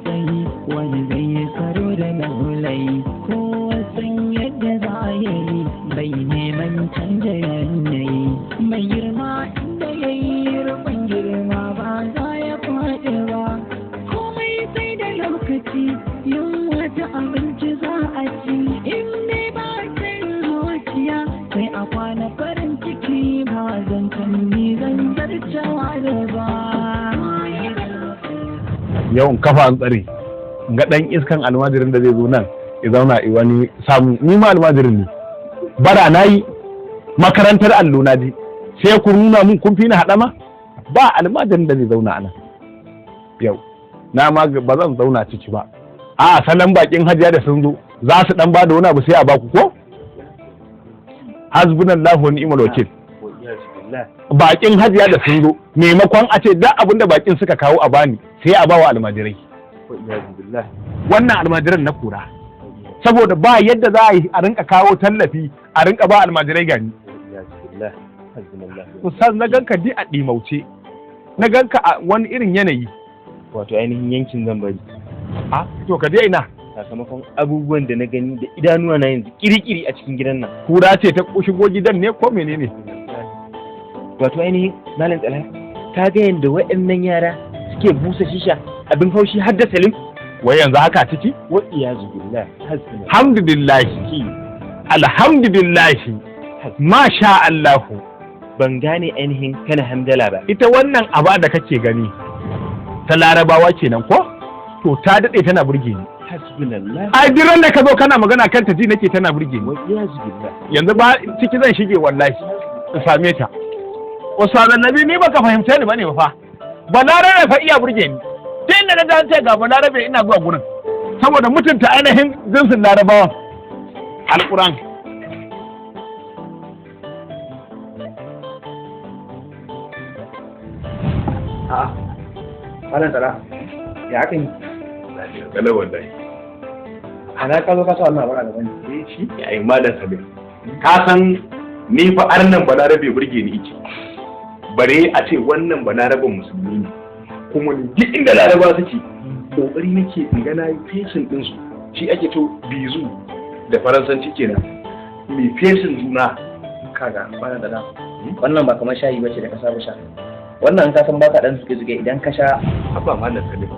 tsautsayi wani zai karo da laulai kowa san yadda za a yi bai neman canja yanayi mai girma inda ya yi rufin girma ba za ya faɗi ba komai sai da lokaci yin wata abinci za a ci in ne ba zuciya sai a kwana farin ciki ba zan kanni zan zarcewa da ba yawan kafa an tsare ga dan iskan almajirin da zai zo nan ya zauna a wani samu ni ma almajirin ne bara nayi makarantar allo na ji sai ku nuna mun kun fi ni hadama ba almajirin da zai zauna a nan yau na ma ba zan zauna ciki ba a salon bakin hajiya da sun zo za su dan ba da wani abu sai a baku ko hasbunallahu wa ni'mal wakil bakin hajiya da sun zo maimakon a ce duk abinda bakin suka kawo a bani sai a bawa almajirai wannan almajiran na kura saboda ba yadda za a yi a rinka kawo tallafi a rinka ba almajirai gani kusan na ganka di a ɗimauce na ganka a wani irin yanayi wato ainihin yankin zambari a to ka je ina sakamakon abubuwan da na gani da idanuwa na yanzu kirikiri a cikin gidan nan kura ce ta shigo gidan ne ko menene wato ainihin malam tsala ka ga yadda waɗannan yara suke busa shisha abin haushi har da salim wai yanzu haka ciki wa iyazu billah alhamdulillah alhamdulillah masha Allah ban gane ainihin kana hamdala ba ita wannan aba da kake gani ta larabawa kenan ko to ta dade tana burge ni hasbunallah ai diran da ka zo kana magana kanta ji nake tana burge ni wa iyazu billah yanzu ba ciki zan shige wallahi in same ta Usman Nabi ni baka fahimce ni bane ba fa balarabe fa iya burge ni tun da na ce ga balarabe ina zuwa gurin saboda mutunta ainihin jinsin larabawan alquran a'a wannan tsara ya aka yi kala wallahi ana ka zo ka sa wannan abara da bane shi yayin malam Sabir ka san ni fa arnan balarabe burge ni yake bare a ce wannan balarabin musulmi ne kuma duk inda laraba suke kokari nake in ga nayi fesin din su shi ake to bizu da faransanci kenan mai fesin juna kaga bana da wannan ba kamar shayi bace da ka saba sha wannan ka san baka dan zuke idan ka sha abba mallan Salim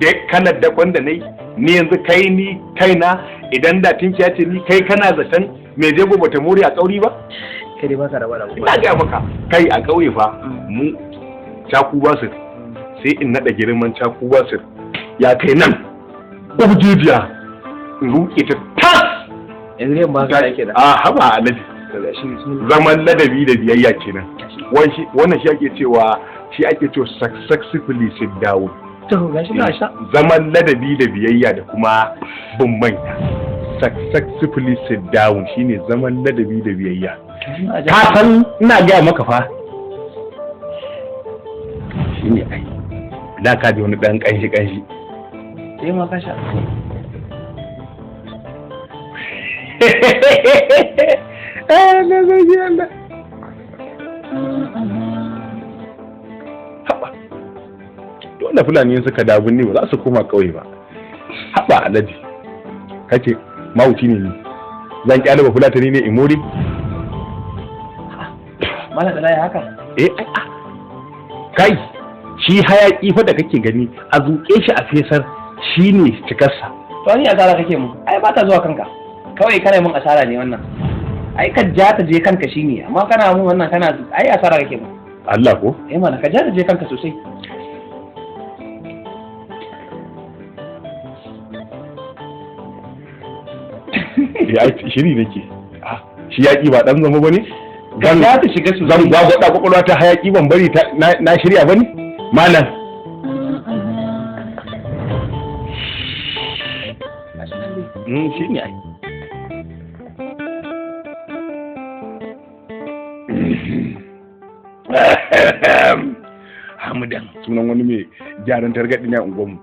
dai kana da kwanda nayi ni yanzu kai ni kaina idan da tinki ya ce ni kai kana zaton me je gobe ta muri a kauri ba kai dai baka da wala ina ga maka kai a kauye fa mu caku basir sai in nada girman caku basir ya kai nan ubjujiya in ruke ta tas yanzu ne ba ka yake da a haba alaji zaman ladabi da biyayya kenan wannan shi ake cewa successfully sit down to gashi na sha zaman ladabi da biyayya da kuma bin manya successfully sit down shine zaman ladabi da biyayya ka san ina gaya maka fa shine ai da ka ji wani dan kanshi sai ma ka sha na zai yanda haba dole fulani suka dabu ne ba za su koma kauye ba haba alaji kace mawuci ne ni zan kyale ba fulatani ne imori mala da ya haka kai shi hayaki fa da kake gani a zuke shi a fesar shine cikarsa to ni asara kake mu ai ba ta zuwa kanka kawai kana mun asara ne wannan ai ka ja ta je kanka shine amma kana mun wannan kana ai asara kake mu Allah ko mana ka ja ta je kanka sosai ya shiri nake shi yaki ba dan zama bane dan za ta shiga sosai zan gwagwada kwakwalwa ta hayaki ban bari na shirya bane malam shi ne ai Hamadan sunan wani mai gyaran targaɗi ne a unguwarmu.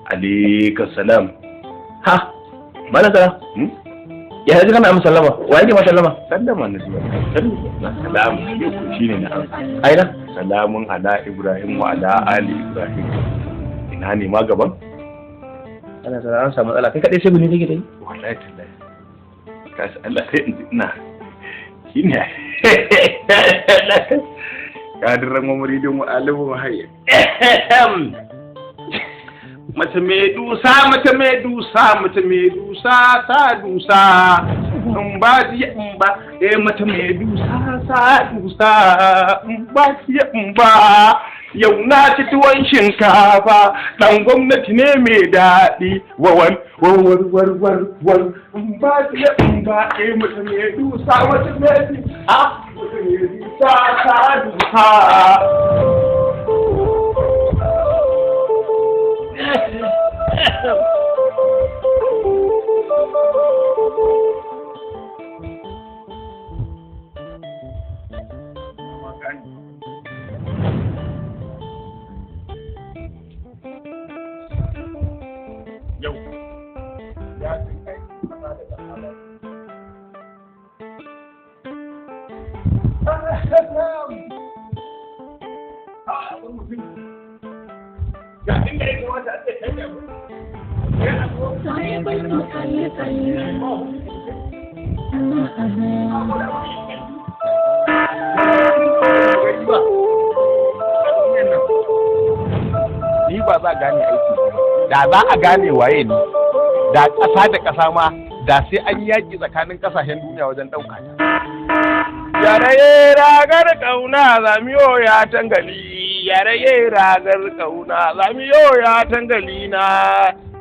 Alaikar salam. Ha, mana sana? Ya ji kana sallama. Wa yake ma sallama? Sallama na ji salamu alaikum shine na amsa. Aina? Salamun ala Ibrahim wa ala ali Ibrahim. Ina ne ma gaban? Ana sauraron sa matsala. Kai kadai sai guni kake dai? Wallahi tallahi. Kashi Allah sai in ji ina. Shine. Kadiran mamuridin wa alimu hayya. Mace mai dusa, mace mai dusa, mace mai dusa, ta dusa. In ba ji in ba, mace mai dusa, sa dusa. In ba ji in ba. Yau na ci tuwon shinkafa, ɗan gwamnati ne mai daɗi. Wawan, wawar, warwar, war. In ba ji in ba, mace mai dusa, mace mai dusa. Mace mai dusa, ta dusa. Yau ya ce kai kana da tsara. Ya inda ya kamata a ce kai ne. Ni ba za a gane aiki da za a gane waye ni da ƙasa da ƙasa ma da sai an yaƙi tsakanin ƙasashen duniya wajen ɗauka ta. Yaraye ragar ƙauna zamiyo ya tangali, yaraye ragar ƙauna zamiyo ya tangali na.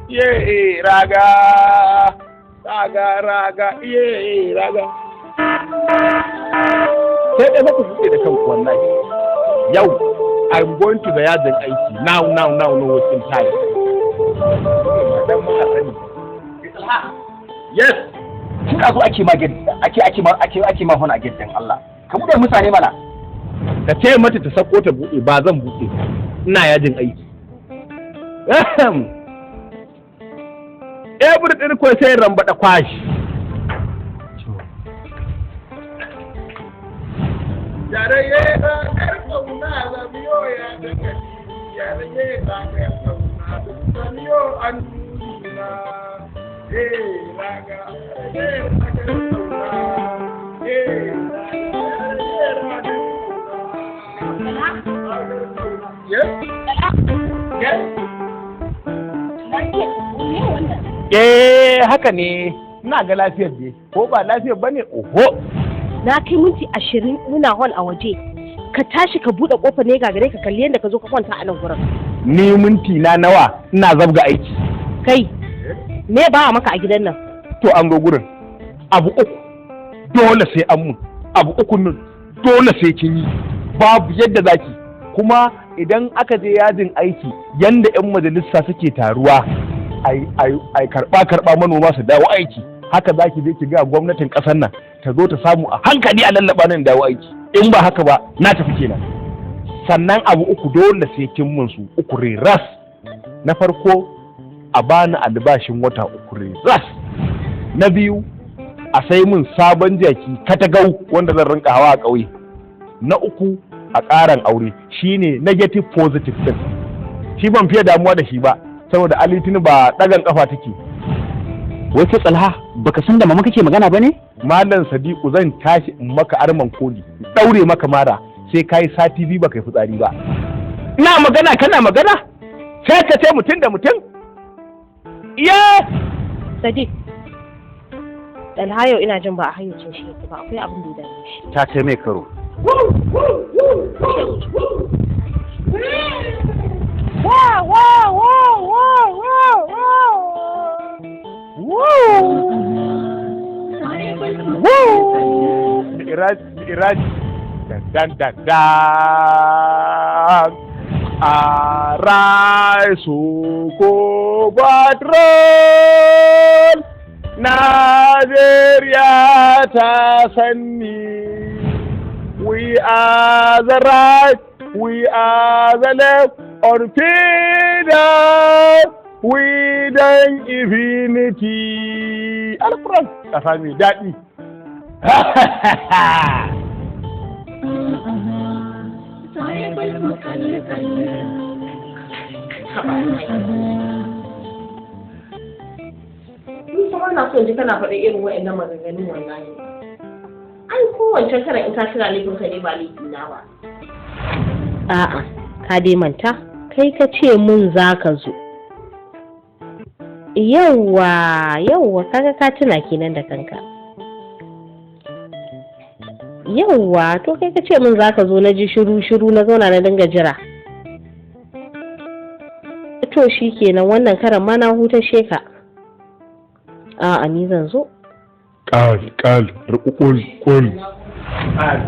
Ye raga, raga, ye raga. Sai dai ku buɗe da kanku wallahi. Yau, I'm going to the yajin aiki. Now, no wasting time. Yes. Kika zo ake ma hon a gidan Allah. Ka buɗe mutane mana. Ka ce mata ta sako ta buɗe, ba zan buɗe. Ina yajin aiki. Ebur ɗin ko sai rambaɗa kwashi. Yaraye ragar ƙauna zamiyo ya dankali, yaraye ragar ƙauna zamiyo an nuna. Raga, ragar ƙauna, haka ne, ina ga lafiyar ne, ko ba lafiyar bane oho. Na kai minti 20 muna hon a waje, ka tashi ka buɗe ƙofar ne gagare ka kalli yadda ka zo ka kwanta a nan gurin. Ni minti na nawa ina zabga aiki. Kai, me ba a maka a gidan nan? To an zo gurin, abu uku dole sai an mun, abu uku nan dole sai kin yi, babu yadda zaki. Kuma idan aka je yajin aiki, yanda 'yan majalisa suke taruwa, ai karɓa manoma su dawo aiki, haka zaki je ki ga gwamnatin ƙasar nan ta zo ta samu a hankali a lallaba nan dawo aiki. In ba haka ba na tafi kenan. Sannan abu uku dole sai kin mun su uku ras. Na farko a bani albashin wata uku ras. Na biyu a sai mun sabon jaki katagau wanda zan rinka hawa a ƙauye. Na uku a ƙaran aure shine negative positive din. Shi ban fiye damuwa da shi ba saboda alitini ba ɗagan ƙafa take. Wai ka tsalha baka san da mama kake magana ba ne? Malam Sadiku zan tashi in maka arman kodi, daure maka mara sai kai sati biyu baka yi fitsari ba. Ina magana kana magana? Sai ka ce mutum da mutum? Iya! Sadiq, Dalhayo ina jin ba a hayyacin shi ba, akwai abin da ya dame shi. Ta ce mai karo. Iraj dan arai suku patrol Nigeria ta sanni. We are the right, we are the left on freedom. dan infinity alquran kasa mai daɗi. Kuma na so ji kana faɗin irin wa'annan maganganun wallahi. Ai kowace karan in ka kira laifin ka ne ba laifin na ba. A'a, ka dai manta, kai ka ce mun za ka zo. Yawwa, kaga ka tuna kenan da kanka. Yawwa, to kai ka ce mun za ka zo na ji shiru na zauna na dinga jira. To shi kenan wannan karan ma na hutashe ka. A'a ni zan zo. Ƙal, ƙul.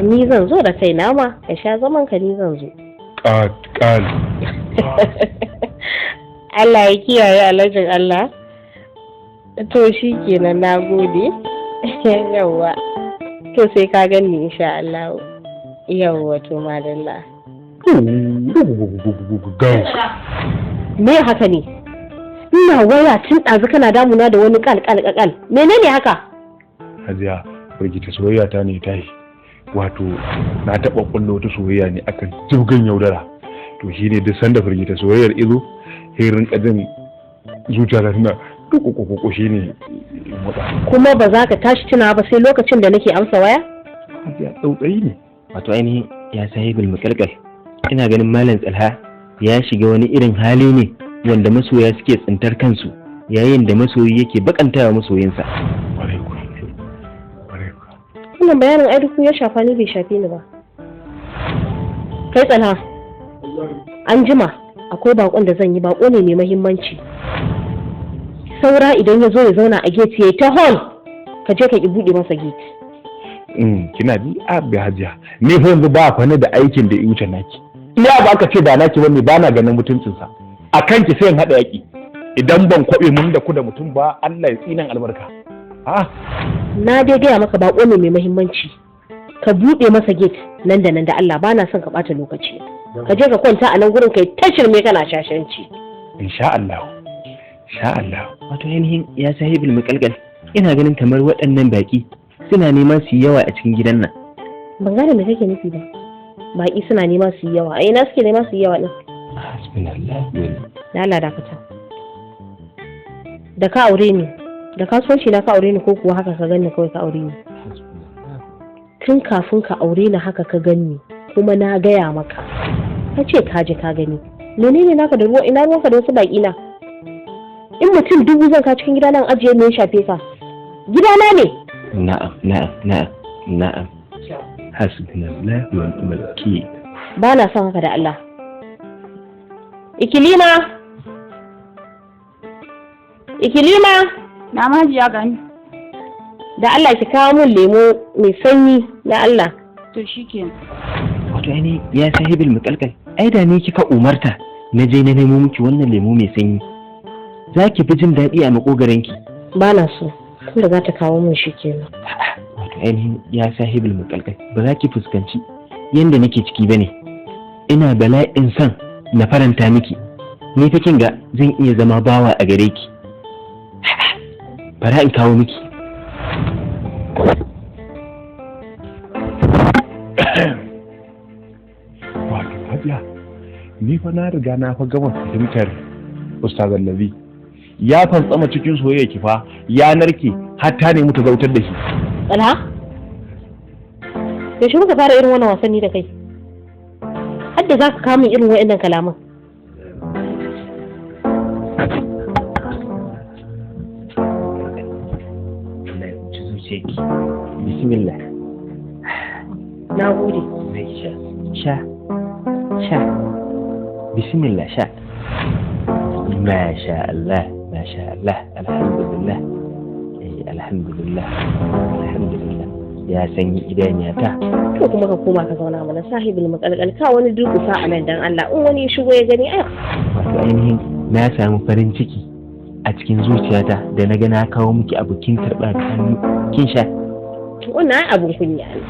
Ni zan zo da kaina ma, ka sha zaman ka ni zan zo. Ƙal. Allah ya kiyaye alhajin Allah. To shi kenan na gode. Yawwa. To sai ka gani insha Allah. Yawwa to madalla. Me haka ne? Ina waya tun ɗazu kana damuna da wani ƙal. Menene haka? Hajiya, firgita soyayya ta ne ta yi. Wato, na taɓa ƙwallo wata soyayya ne akan jirgin yaudara. To shi ne duk sanda firgita soyayyar izo, hirin ƙajin zuciya ta tana kuku shi ne motsa. Kuma ba za ka tashi tuna ba sai lokacin da nake amsa waya? Hajiya, tsautsayi ne. Wato ainihin ya sahibul mukalkal. Ina ganin Malam Tsalha ya shiga wani irin hali ne wanda masoya suke tsintar kansu yayin da masoyi yake bakantawa masoyinsa. Wannan bayanin ai duk ya shafa ni bai shafe ni ba. Kai Tsalha, an jima akwai bakon da zan yi, bako ne mai muhimmanci. Saura idan ya zo ya zauna a gate yayi ta hall, ka je ka ki bude masa gate. Kina ji abi Hajiya, ni fa yanzu ba fa da aikin da ya wuce naki. Ina ba ka ce da naki wani ba na ganin mutuncinsa. A kanki sai in haɗa yaƙi idan ban kwaɓe mun da ku da mutum ba Allah ya tsinan albarka. Na dai gaya maka bako ne mai muhimmanci, ka buɗe masa gate nan da nan da Allah, ba na son ka ɓata lokaci. Ka je ka kwanta a nan gurin kai ta shirme kana shashanci. Insha Allah. Wato ainihin ya sahibul mukalkal, ina ganin kamar waɗannan baƙi suna neman su yi yawa a cikin gidan nan. Ban gane me kake nufi ba. Baƙi suna neman su yi yawa, a ina suke neman su yi yawa ɗin? Da Allah dakata. Da ka aure ni, da kasuwanci na ka aure ni ko kuwa haka ka gani kawai ka aure ni? Tun kafin ka aure ni haka ka gani kuma na gaya maka. Ka ce ka je ka gani. Menene naka da ruwa, ina ruwanka da wasu baƙi na? In mutum 1000 zan ka cikin gida nan ajiye ne ya shafe ka. Gidana ne. Na'am. Hasbunallahu wa ni'mal wakeel. Ba na son haka da Allah. Ikilima! Na majiya gani. Da Allah ki kawo min lemo mai sanyi na Allah. To shikenan. Wato ainihin ya sahibul mukalkal, ai da ni kika umarta na je na nemo miki wannan lemo mai sanyi. Za ki fi jin daɗi a makogaranki. Ba na so, tunda za ta kawo min shi kenan. Wato ainihin ya sahibul mukalkal, ba za ki fuskanci yanda nake ciki bane. Ina bala'in san na faranta miki. Ni fa kin ga zan iya zama bawa a gare ki. Bara in kawo miki. Wato Hajiya, ni fa na riga na fa gama fahimtar Ustaz Allabi. Ya fantsama cikin soyayya ki fa, ya narke har ta nemi ta zautar da shi. Tsalha? Yaushe muka fara irin wannan wasanni da kai? Har da za ka kawo min irin wa'annan kalaman. Bismillah. Na gode. Sha. Bismillah sha. Masha Allah. Alhamdulillah. Ya sanyi idaniyata. To kuma ka koma ka zauna mana sahibul makalkal, ka wani durkusa a nan dan Allah, in wani ya shigo ya gani ai. Wato ainihin na samu farin ciki a cikin zuciyata da na ga na kawo miki abokin karɓa da hannu kin sha. Wannan ai abun kunya ne.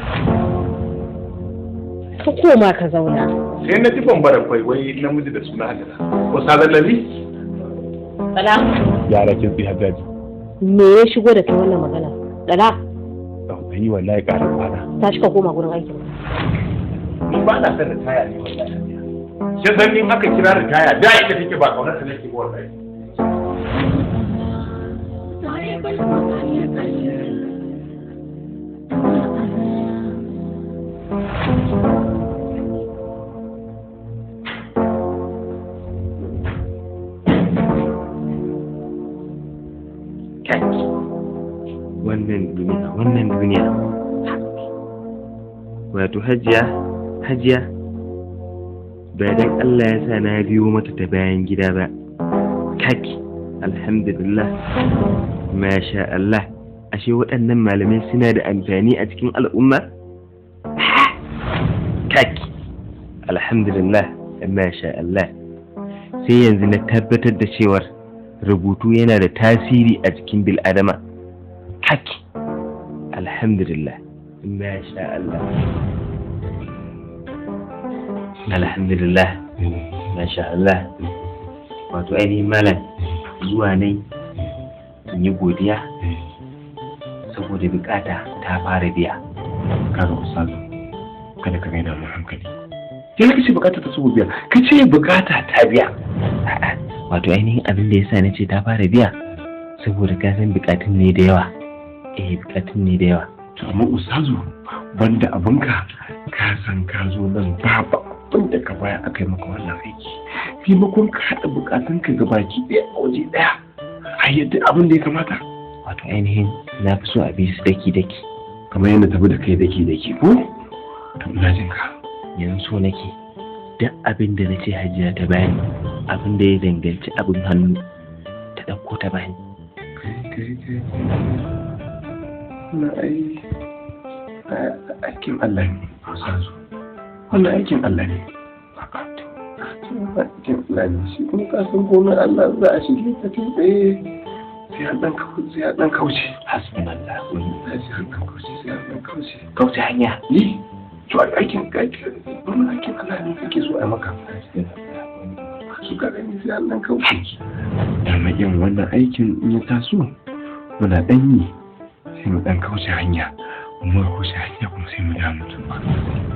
Ka koma ka zauna. Sai na ji bambara kwai wai namiji da suna Hajara. Ustaz Allabi? Dala. Yara kin fi hajjaji. Me ya shigo da kai wannan magana? Dala. Yi wallahi ƙarin kwana. Ta shi ka koma gurin aikin. Ni ba na son ritaya ne wallahi. Shi san in aka kira ritaya da ita take ba kaunar ta nake ba wallahi. wannan duniya wato hajiya ba dan Allah ya sa na biyo mata ta bayan gida ba kaki alhamdulillah masha Allah ashe waɗannan malamai suna da amfani a cikin al'umma kaki alhamdulillah masha Allah sai yanzu na tabbatar da cewar rubutu yana da tasiri a cikin bil'adama haki alhamdulillah masha Allah alhamdulillah masha Allah wato ainihin malam zuwa ne in yi godiya saboda bukata ta fara biya. Kaga ustazu kada ka gaida mu hankali. Sai ka ce bukata ta so biya, ka ce bukata ta biya. Wato ainihin abin da yasa nace ta fara biya saboda ka san bukatun ne da yawa. Bukatun ne da yawa. To amma ustazu banda abinka ka san ka zo nan babu abin da ka baya aka yi maka wannan aiki. Maimakon ka haɗa bukatunka ga baki ɗaya a waje ɗaya a yadda abin da ya kamata. Wato ainihin na fi so a bi su daki-daki. Kamar yadda tafi da kai daki-daki ko? To ina jin ka. Yanzu so nake duk abin da na ce hajiya ta bani abin da ya danganci abin hannu ta ɗauko ta bani. Kai. Wannan aikin Allah ne. Wannan aikin Allah ne. Aikin Allah ne. Shi kuma kasan gonar Allah za a shige ta tun tsaye. Sai an ɗan kauce. Hasbunallah. Sai an ɗan kauce. Kauce hanya. Ni? To aikin Allah ne kake so a maka. Su ka gani sai an ɗan kauce. Dama yin wannan aikin in ya taso muna ɗan yi sai mu ɗan kauce hanya. Mu kauce hanya kuma sai mu damu mutum ba.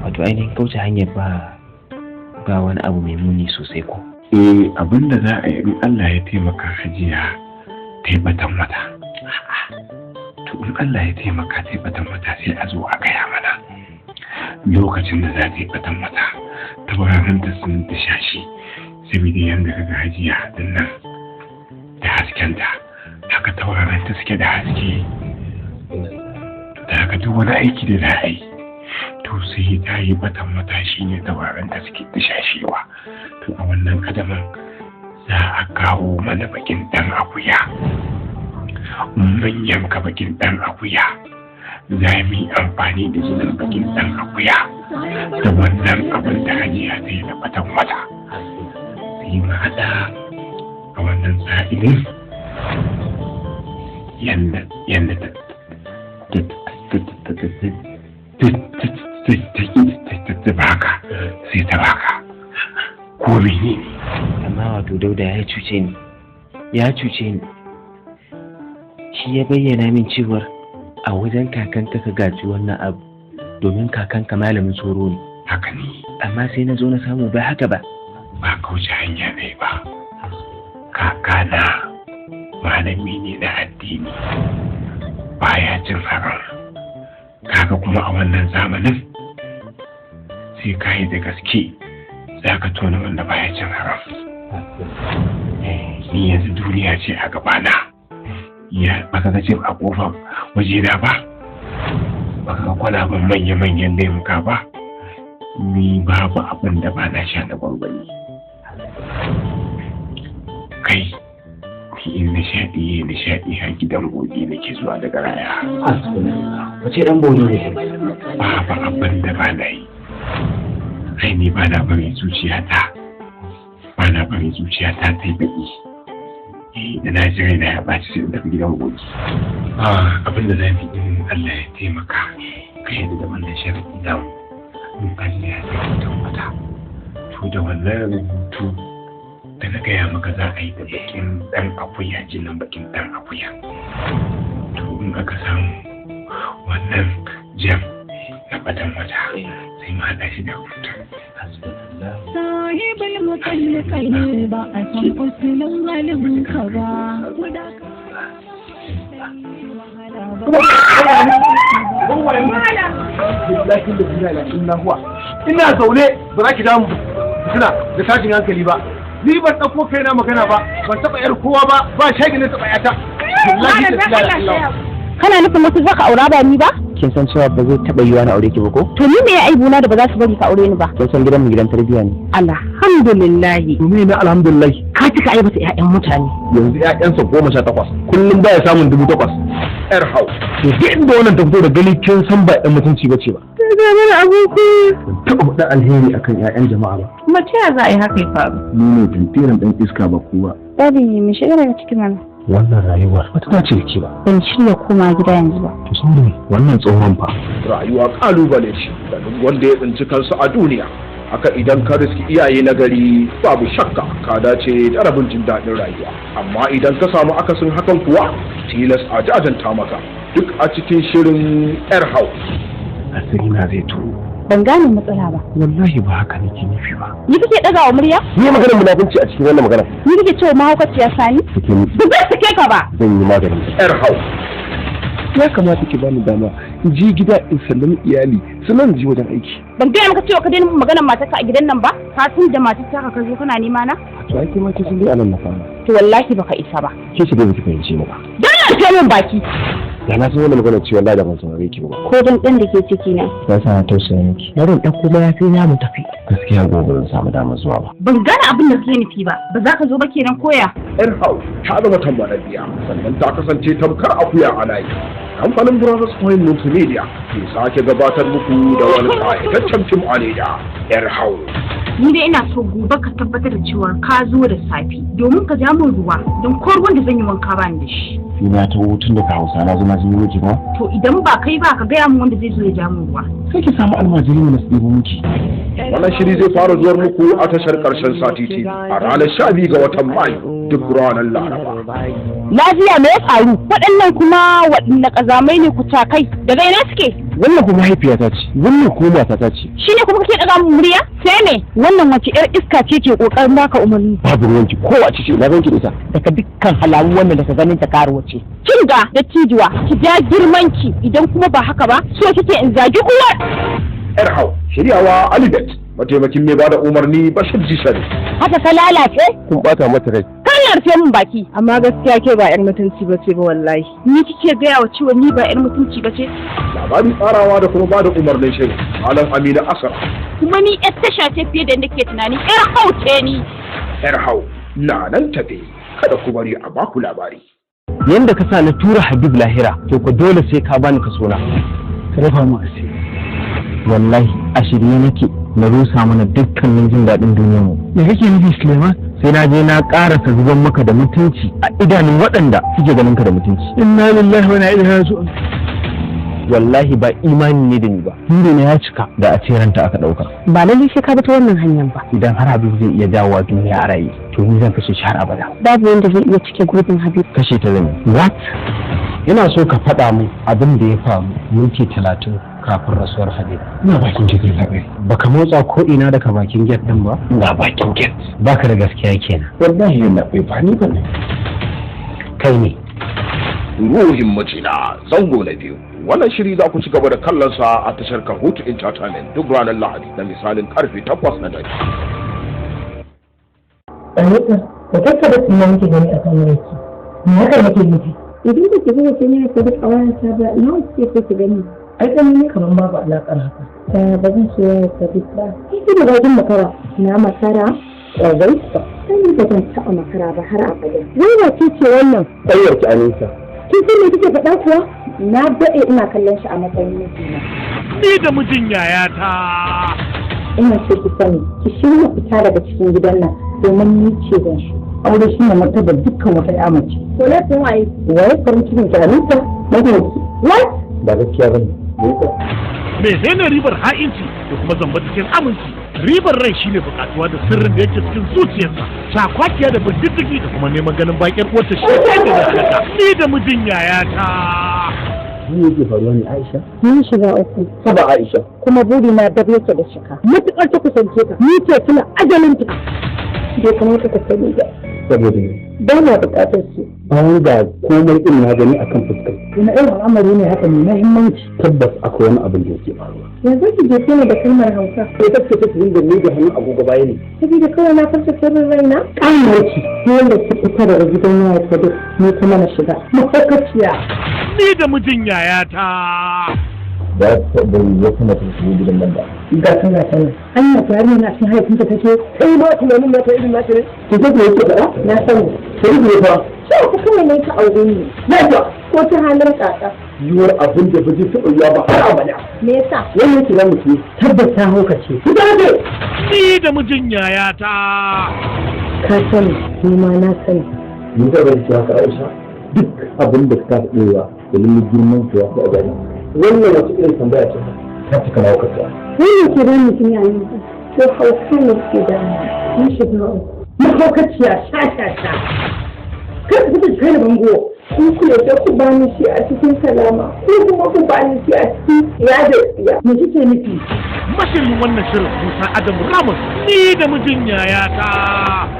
Wato ainihin kauce hanyar ba wani abu mai muni sosai ko? Abinda za a yi in Allah ya taimaka hajiya taibatan mata. To in Allah ya taimaka taibatan mata sai a zo a gaya mana lokacin da za ta yi batan mata ta bayan ta sun da shashi saboda yadda kaga hajiya din nan da haskenta haka tauraron ta suke da haske da haka duk wani aiki da za a yi to sai ta yi batan mata shi ne tauraron ta suke da shashewa to a wannan kadamin za a kawo mana bakin dan akuya mun yanka bakin dan akuya za mu yi amfani da jinin bakin dan akuya da wannan abin da hajiya ta yi da batan mata sai mu haɗa a wannan sa'ilin yadda ta baka sai ta baka ko mene ne. Amma wato Dauda ya cuce ni shi ya bayyana min cewar a wajen kakanka ka gaji wannan abu domin kakanka malamin tsoro ne. Haka ne. Amma sai na zo na samu ba haka ba. Ba kauce hanya ne ba. Kakana malami ne na addini baya cin haram. Kaga kuma a wannan zamanin sai ka yi da gaske za ka tona wanda baya cin haram. Ni yanzu duniya ce a gabana. Ya baka ga cin a kofar wajena ba, baka ga kwalaban manya-manyan laimuka ba, ni babu abin da ba na sha na gwangwani. Kai, ni in nishaɗi har gidan bogi nake zuwa daga raya. Wace ɗan bogi ne? Babu abin da ba na yi. Ai ni ba na bari zuciyata ta yi baƙi. Da na ji raina ya ɓaci sai daga gidan gobe. Abin da za mu yi Allah ya taimaka ka yadda da wannan sharaɗi da mu Allah ya taimaka mata. To da wannan rubutu da na gaya maka za a yi da bakin dan akuya jinin bakin dan akuya. To in aka samu wannan jam na badan wata sai ma haɗa shi da hutu. Sahibul mukallikai ba a san usulun halin ka ba. Ina zaune ba za ki damu fitina da tashin hankali ba. Ni ban ɗauko kaina magana ba, ban taɓa yar kowa ba, ba shagin na taɓa yata. Kana nufin wasu zaka aura ba ni ba? kin san cewa ba zai taɓa yiwa na aure ki ba ko? To ni me ya aibu na da ba za su bari ka aure ni ba? Kin san gidan mu gidan tarbiyya ne. Alhamdulillahi. Domin na alhamdulillahi. Ka cika aibata ƴaƴan mutane. Yanzu ƴaƴansa 18 kullum baya samun 8,000. Yar hau. To duk inda wannan ta fito da gani kin san ba ɗan mutunci bace ba. Ga mana aboki. Taɓa faɗa alheri akan ƴaƴan jama'a ba. Mace ya za a yi haka ya faru? Ni ne tantiran ɗan iska ba kowa. Dadi mu shiga daga cikin mana. Wannan rayuwar wata ta ce ke ba. Ban shirya koma gida yanzu ba. To sun ne wannan tsohon fa. Rayuwa kalubale ce da duk wanda ya tsinci kansa a duniya. Haka idan ka riski iyaye na gari babu shakka ka dace da rabin jin daɗin rayuwa. Amma idan ka samu akasin hakan kuwa tilas a jajanta maka. Duk a cikin shirin yar hau. Asiri na zai turo. Ban gane matsala ba. Wallahi ba haka nake nufi ba. Ni kake ɗaga wa murya? Ni maganar munafunci a cikin wannan magana. Ni kake cewa mahaukaciya Sani? Sake ni. Ba zai sake ka ba. Zan yi maganin. Yar hau. Ya kamata ki bani dama in je gida in sallami iyali sannan ji wajen aiki. Ban gaya maka cewa ka daina maganar matarka a gidan nan ba? Ka tun da matarka ka zo kana nema na? To ai kuma kin dai anan na fara. To wallahi baka isa ba. Ke shi dai baki fahimce ni ba. Dan na min baki. Da na san wannan magana cewa Allah da ban saurare ki ba. Ko dan ɗan da ke ciki na. Ya sa na tausaya miki. Bari in ɗauko mayafi na mu tafi. Gaskiya gobe zan samu damar zuwa ba. Ban gane abin da kake nufi ba. Ba za ka zo ba kenan koya. Yar hau ta zama tambara biya sannan ta kasance tamkar akuya a layi. Kamfanin Brothers Point Multimedia ke sake gabatar muku da wani ƙayataccen fim a leda yar hau. Ni dai ina so gobe ka tabbatar da cewa ka zo da safe domin ka ja min ruwa don ko ruwan da zan yi wanka ba ni da shi. Ina ta hutun daga Hausa na zama jini miki ba? To idan ba kai ba ka gaya min wanda zai zo ya ja min ruwa. Sai ki samu almajiri na tsibo miki. Wannan shiri zai fara zuwar muku a tashar ƙarshen sati TV a ranar 12 ga watan Mayu duk ranar Laraba. Lafiya me ya faru? Waɗannan kuma waɗanne ƙazamai ne kucakai daga ina suke? Wannan kuma mahaifiyata ce, wannan kuma matata ce. Shi ne kuma kake ɗaga min murya? Sai me? Wannan wace 'yar iska ce ke ƙoƙarin baka umarni? Babu ruwanki kowace ce na ranki da ita. Daga dukkan halamu wannan daga ganin ta karuwa ce. Kin ga da cijuwa ki ja girman ki idan kuma ba haka ba so kike in zagi uwar. Yar hau shiryawa Alibet mataimakin mai bada umarni Bashir Jishari. Haka ka lalace? Kun bata mata rai. Rufe min baki amma gaskiya ke ba 'yar mutunci ba ce ba wallahi. Ni kike gaya wa cewa ni ba 'yar mutunci ba ce? Labari tsarawa da kuma bada umarnin shirin Malam Amina Asar. Kuma ni 'yar tasha ce fiye da nake tunani 'yar hauce ni. Yar hau na nan tafe kada ku bari a baku labari. Yanda ka sa na tura Habib lahira to ko dole sai ka bani kaso na. Ka dafa mu asiri. Wallahi a shirye nake na rusa mana dukkanin jin daɗin duniyarmu. Me kake nufi Suleiman? Sai na je na ƙarasa zuban maka da mutunci a idanun waɗanda suke ganin ka da mutunci. Inna lillahi wa inna ilaihi raji'un. Wallahi ba imani ne da ni ba. Dole ne ya cika da a ce ranta aka ɗauka. Ba lallai sai ka bi ta wannan hanyar ba. Idan har Habib zai iya dawowa duniya a raye to ni zan kashe shi har abada. Babu wanda zai iya cike gurbin Habib. Kashe ta zan yi. What? Ina so ka faɗa mu abin da ya faru minti 30 kafin rasuwar Habib. Ina bakin gate labai. Baka motsa ko ina daga bakin gate din ba? Ina bakin gate. Baka da gaskiya kenan. Wallahi yana ba ni bane. Kai ne. Ruhin mijina zango na biyu. Wannan shiri za ku ci gaba da kallon sa a tashar Kahutu Entertainment duk ranar Lahadi da misalin karfe 8 na dare. Anita, da kake da sunan muke gani a kan yaki. Me haka nake nufi? Idan da ke zuwa sun yi ka duk a wani ta ba, nawa kike so ki gani? Ai kan ne kamar babu alaƙar haka. Ba zan so ya ka duk ba. Kike da gajin makara, na makara, ƙwazai ba. Sai ba zan taɓa makara ba har abada. Wai ba ce wannan? Ƙayyar ki Anita. Kin san me kike faɗa kuwa? Na daɗe ina kallon shi a matsayin mijina. Ni da mijin yayata. Ina so ki sani, ki shirya fita daga cikin gidan nan domin ni ce zan shi. Aure shi ne martaba dukkan wata ya mace. To laifin waye? Waye farin cikin ki Anita? Mafi What? Ba gaskiya bane. menene ribar ha'inci da kuma zamba cikin aminci? Ribar rai shine bukatuwa da sirrin da yake cikin zuciyarsa, shakwakiya da bindiddigi da kuma neman ganin bakin uwarta shi da halaka. Ni da mijin yayata. Me yake faruwa ne Aisha? Mun shiga uku. Saba Aisha. Kuma buri na dab yake da shika. Matuƙar ta kusance ka. Ni ce tuna ajalin ta. Bai kamata ka sani ba. Saboda ne. Ba na buƙatar su. Bayan da komai ɗin na gani akan fuskar. Wani irin al'amari ne haka mai mahimmanci. Tabbas akwai wani abin da yake faruwa. Yanzu ki je tana da kalmar Hausa. Sai ta ce ta da ni da hannun agogo baya ne. Saboda kawai na farka sirrin raina. Ƙamarci. Wanda su fita daga gidan yaya ta duk ni kuma na shiga. Mafakaciya. Ni da mijin yayata. Ba ta da wata mutum su gidan nan ba. Ga tana tana. An na tare na cin haifinta take. Kai ma tunanin na ta irin na ce. Ki je ki yake faɗa? Na sani. Sai ne fa. Sai ku kuma ne ka aure ni. Na ta ko ta halin kaka. Yiwuwar abin da ba zai taɓa yiwa ba har abada. Me yasa? Wannan kira muke tabbata hauka ce. Ku da ne. Ni da mijin yayata. Ka sani, ni ma na sani. Ni da ban ciya ka Aisha. Duk abin da ka ɗoya da limin girman su ya fi a gani. Wannan wata irin tambaya ce ta cika na hauka ta. Wannan ke da mutum ya yi ko hauka ne ke da mun shiga uku. Mahaukaciya sha. Kar ku fita kai da bango. Kun kula da ku bani shi a cikin kalama. Ko kuma ku bani shi a cikin ya da tsiya. Me kike nufi? Mashirin wannan shirin Musa Adamu Ramus, ni da mijin yayata.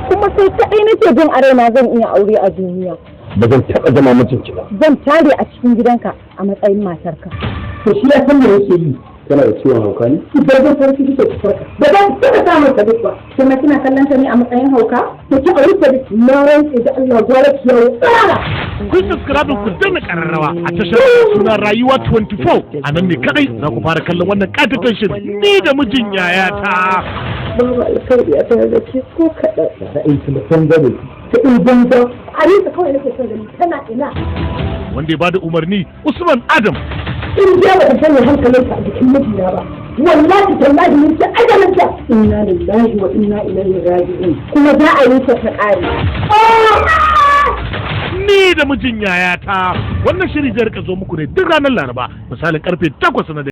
Kuma sai kaɗai nake jin a raina zan iya aure a duniya. Ba zan taɓa zama mijinki ba. Zan tare a cikin gidanka a matsayin matarka. To shi ya san me yake yi. Kana da ciwon hauka ne? Idan zan farki kike ki farka. Ba zan taɓa samun sabis ba. Kuma kina kallon ta ne a matsayin hauka? To ki aure sabis. Na rantse da Allah gwara ki yawo tsara. Kun subscribe ku danna kararrawa a tashar suna Rayuwa 24. A nan ne kadai za ku fara kallon wannan katakan shirin ni da mijin yayata. Babu alkhairi a tare da ke ko kaɗan. Ra'ayi telefon gaba. Ta in banza. A yi ta kawai nake son gani tana ina. Wanda ya bada umarni Usman Adam. In je ba ta sanya hankalinka a jikin mijina ba. Wallahi tallahi mun ce ajalinta. Inna lillahi wa inna ilaihi raji'un. Kuma za a yi ta ƙare. Ni da mijin yayata. Wannan shiri zai rika zo muku ne duk ranar Laraba misalin karfe 8 na